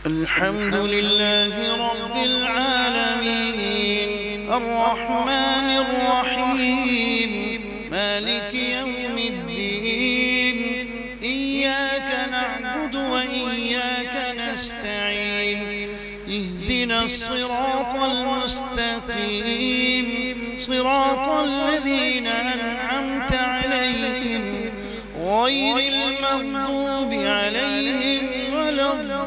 الحمد لله رب العالمين الرحمن الرحيم مالك يوم الدين إياك نعبد وإياك نستعين اهدنا الصراط المستقيم صراط الذين أنعمت عليهم غير المغضوب عليهم ولا الضالين.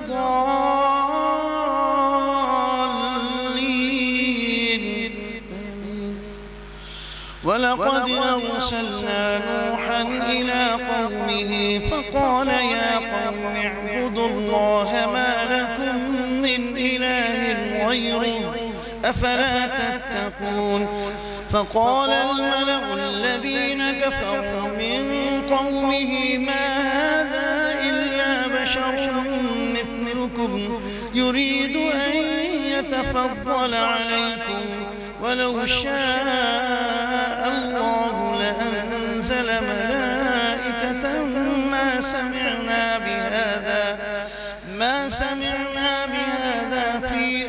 ولقد أرسلنا نوحا إلى قومه فقال يا قوم اعبدوا الله ما لكم من إله غيره أفلا تتقون. فقال الملأ الذين كفروا من قومه ما هذا إلا بشر مثلكم يريد أن يتفضل عليكم ولو شاء الله لأنزل ملائكة ما سمعنا بهذا في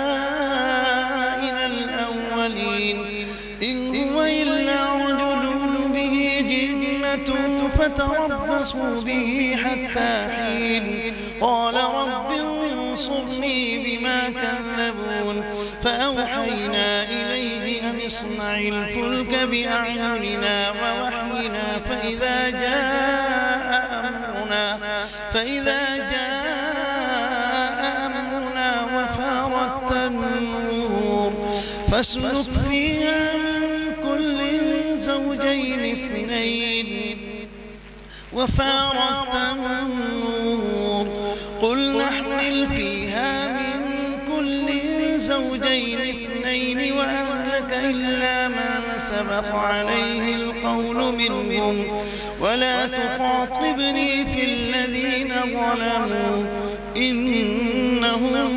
آبائنا الأولين إن هو إلا رجل به جنة فتربصوا به حتى حين. قال رب انصرني بما كذبون فأوحينا إليه أن اصنع الفلك بأعيننا ووحينا فإذا جاء أمرنا وفارت النور فاسلك فيها من كل زوجين اثنين وفارت النور قل نحمل فيها من كل زوجين اثنين وأهلك إلا من سبق عليه القول منهم ولا تخاطبني في الذين ظلموا إنهم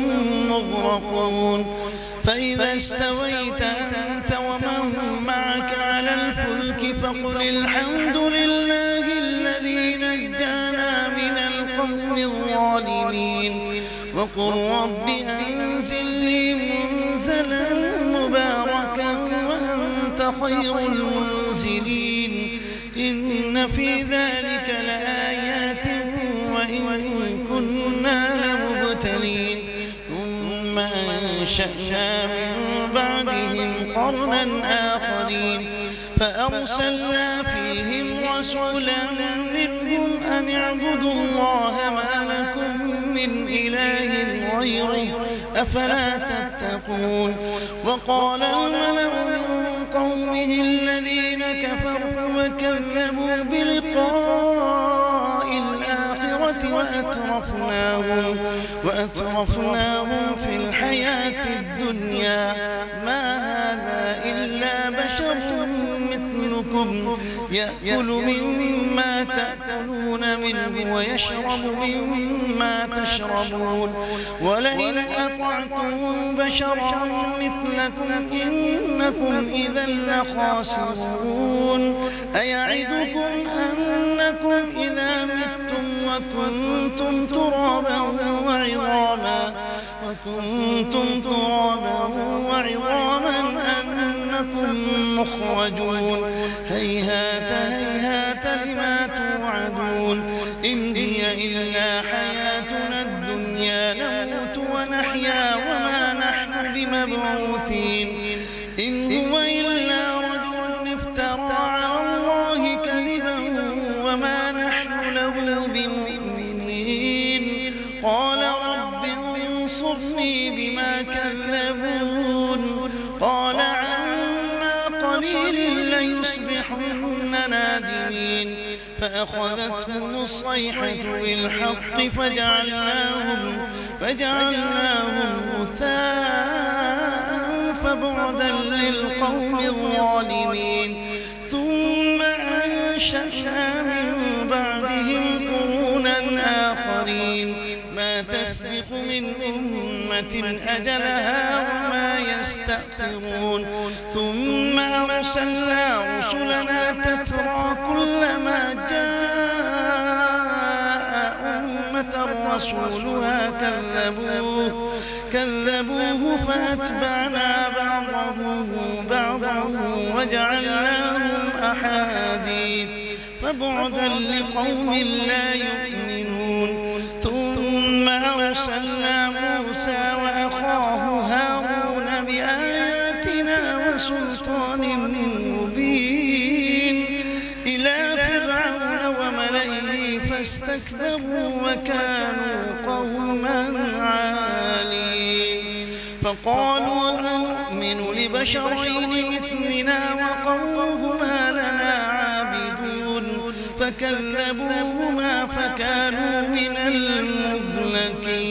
مغرقون. فإذا استويت أنت ومن معك على الفلك فقل الحمد لله الذي نجانا من القوم الظالمين وقل رب أنزل لي منزلا مباركا وأنت خير المنزلين. إن في ذلك لآيات وإن كنا لمبتلين. ثم أنشأنا من بعدهم قرنا آخرين فأرسلنا فيهم رسولا منهم أن اعبدوا الله ما لكم من إله غيره أفلا تتقون. وقال الملأ من قومه الذين كفروا وكذبوا بلقاء الآخرة وأترفناهم في الحياة الدنيا ما هذا إلا بشر مثلكم يأكل مما تأكلون منه ويشرب مما تشربون ولئن أطعتم بشرا مثلكم إنكم إذا لخاسرون. أيعدكم أنكم إذا متم وكنتم ترابا وعظاما أنكم مخرجون. هيهات هيهات لما توعدون إن هي إلا حياتنا الدنيا نموت ونحيا وما نحن بمبعوثين. إن هو إلا رجل افترى على الله كذبا وما نحن له بمؤمنين. قال رب انصرني بما كذبون. قال عما قليل ليصبحن نادمين. فأخذتهم الصيحة بالحق فجعلناهم غثاء فبعدا للقوم الظالمين. ثم أنشأنا من بعدهم قرونا آخرين ما تسبق من أمة أجلها وما يستأخرون. ثم أرسلنا رسلنا تترى كلما جاء أمة رسولها كذبوه فأتبعنا بعضهم بعضا وجعلناهم أحاديث فبعدا لقوم لا يؤمنون. ثم أرسلنا موسى وأخاه هارون بآياتنا وسلطان مبين إلى فرعون وملئه فاستكبروا وكانوا قوما عالين. فقالوا أنؤمن لبشرين مثلنا وقومهما لنا عابدون فكذبوهما فكانوا من المهلكين.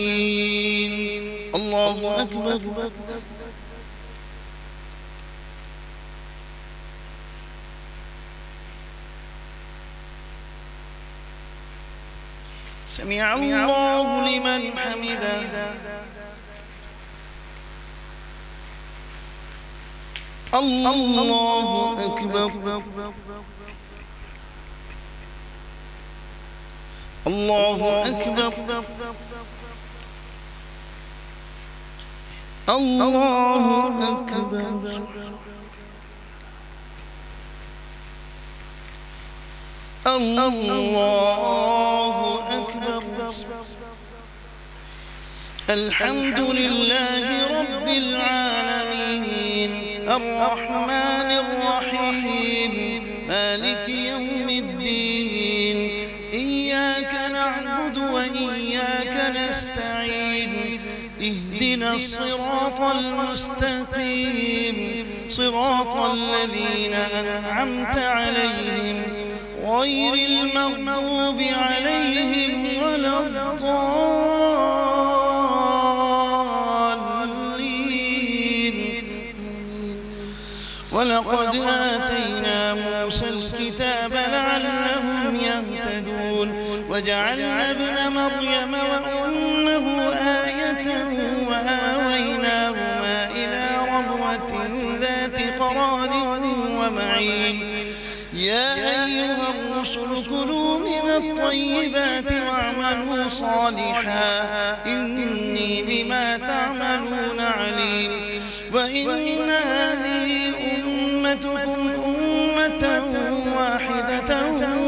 الله أكبر. سمع الله لمن حمده. الله أكبر. الله أكبر. الله أكبر. الله أكبر. الحمد لله رب العالمين الرحمن الرحيم مالك يوم الدين إياك نعبد وإياك نستعين اهدنا الصراط المستقيم صراط الذين أنعمت عليهم غير المغضوب عليهم ولا الضالين. ولقد آتينا موسى الكتاب لعلهم يهتدون وجعلنا ابن مريم وأمه آية وآويناهما إلى ربوة ذات قرار ومعين. يا أيها الرسل كلوا من الطيبات واعملوا صالحا إني بما تعملون عليم. وإن هذه أمتكم أمة واحدة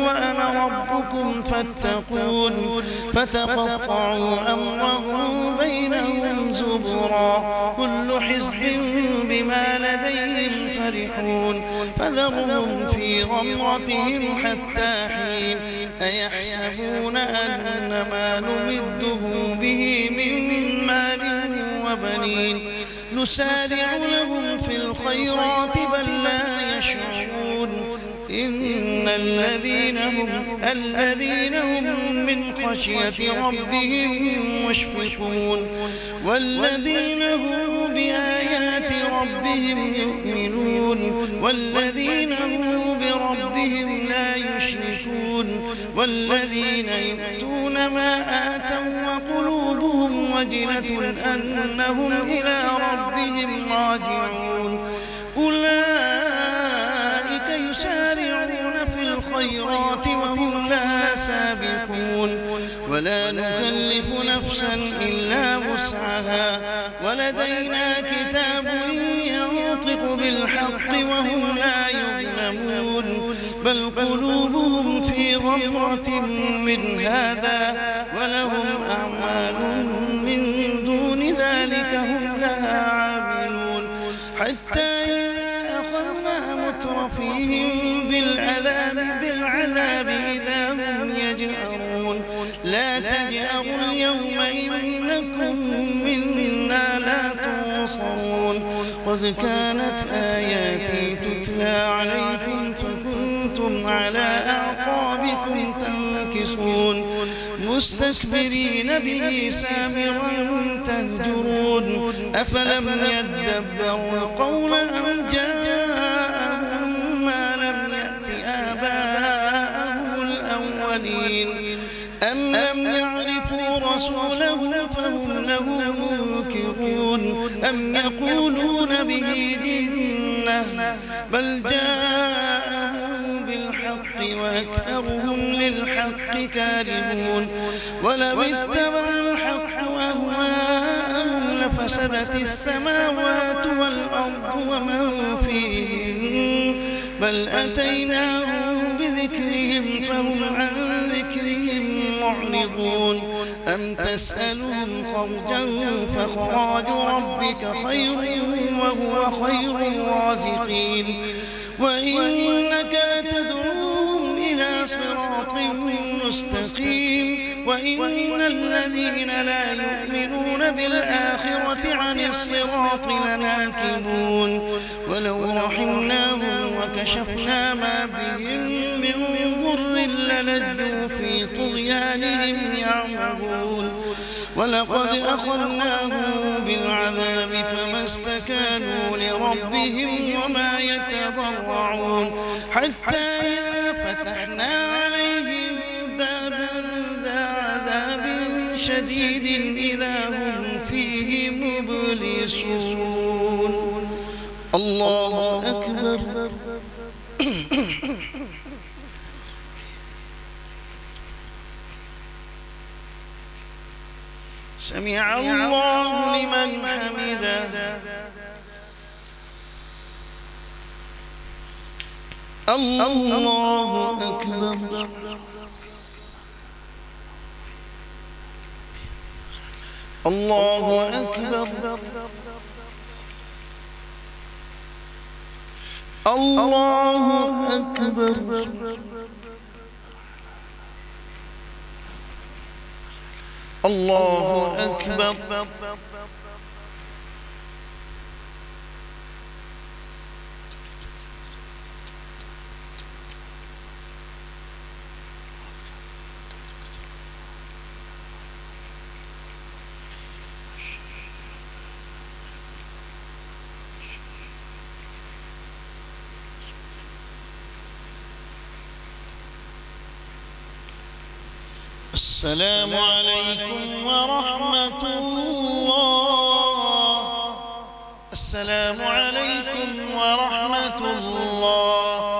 وأنا ربكم فاتقون. فتقطعوا أمرهم بينهم زبرا كل حزب بما لديهم فرحون. فذرهم في غمرتهم حتى حين. أيحسبون أن ما نمدهم به من مال وبنين نسارع لهم في الخيرات بل لا يشعرون. إن الذين هم من خشية ربهم مشفقون والذين هم بآيات ربهم يؤمنون والذين هم بربهم لا يشركون والذين يؤتون ما آتوا وقلوبهم وجلة أنهم إلى ربهم راجعون. أولئك يسارعون في الخيرات وهم لها سابقون ولا نكلف نفسا إلا وسعها ولدينا كتاب ينطق بالحق وهم لا يظلمون. بل قلوبهم في غمرة من هذا ولهم أعمال من دون ذلك هم لها عاملون. حتى إذا أخذنا مترفيهم بالعذاب إذا هم يجأرون. لا تجأروا اليوم إنكم منا لا تنصرون. قد كانت آياتي تتلى عليكم فكنتم على أعقابكم تنكصون مستكبرين به سامرا تهجرون. أفلم يدبروا القول أم جاءهم ما لم يأت آباءهم الأولين أم لم يعرفوا رسولهم فهم له منكرون أم يقولون به جنة بل جاءهم بالحق وأكثرهم للحق كارهون ولو اتبع الحق أهواءهم لفسدت السماوات والأرض ومن فيهن بل أتيناهم بذكرهم فهم عن ذكرهم معرضون أم تسألهم خرجا فخراج ربك خير وهو خير الرازقين وإنك لتدعوهم إلى صراط مستقيم وإن الذين لا يؤمنون بالآخرة عن الصراط لناكبون ولو رحمناهم وكشفنا ما بهم من ضر للجوا في طغيانهم يعمهون ولقد أخذناهم بالعذاب فما استكانوا لربهم وما يتضرعون حتى إذا فتحنا عليهم بابا ذا عذاب شديد إذا هم فيه مبلسون. الله أكبر. سمع الله لمن حمده. الله أكبر. الله أكبر. الله أكبر. الله أكبر. السلام عليكم ورحمة الله. السلام عليكم ورحمة الله.